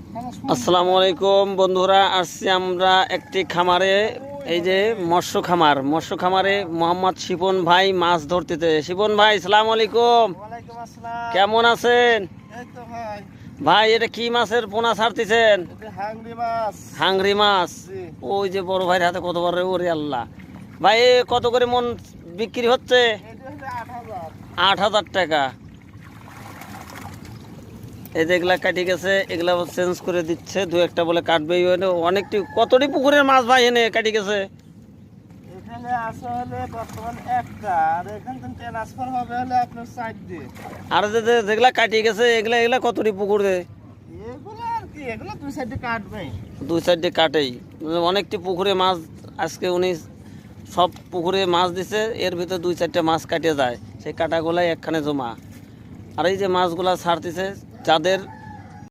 আসসালামু আলাইকুম বন্ধুরা, আসছি আমরা একটি খামারে। এই যে মৎস্য খামারে মোহাম্মদ শিপন ভাই মাছ ধরতেছে। শিপন ভাই, আসসালামু আলাইকুম। ওয়ালাইকুম আসসালাম। কেমন আছেন এই তো ভাই, ভাই? এটা কি মাছের পোনা ছাড়তেছেন? এটা হাংরি মাছ। হাংরি মাছ। জি। ওই যে বড় ভাইয়ের হাতে কত বড়, ওরে আল্লাহ। ভাই এ কত করে মন বিক্রি হচ্ছে? এটা হলো 8,000। 8,000 টাকা। এই যে এগুলা কাটি গেছে, এগুলা চেঞ্জ করে দিচ্ছে। দু একটা বলে কাটবে। অনেকটি কতটি পুকুরের মাছ ভাই এনে কাটি গেছে? এখানে আছে হলে বর্তমান একটা, আর এখান থেকে ট্রান্সফার হবে হলে আপনার 4 দিয়ে। আর যেগুলা কাটিয়ে গেছে এগুলা কতটি পুকুরে? এগুলো আর কি, এগুলো দুই সাইডে কাটবে। দুই সাইডে কাটেই। অনেকটি পুকুরে মাছ আজকে উনি সব পুকুরে মাছ দিছে, এর ভিতরে দুই চারটে মাছ কাটিয়ে যায়, সেই কাটাগুলাই একখানে জমা। আর এই যে মাছগুলা ছাড়তেছে, যাদের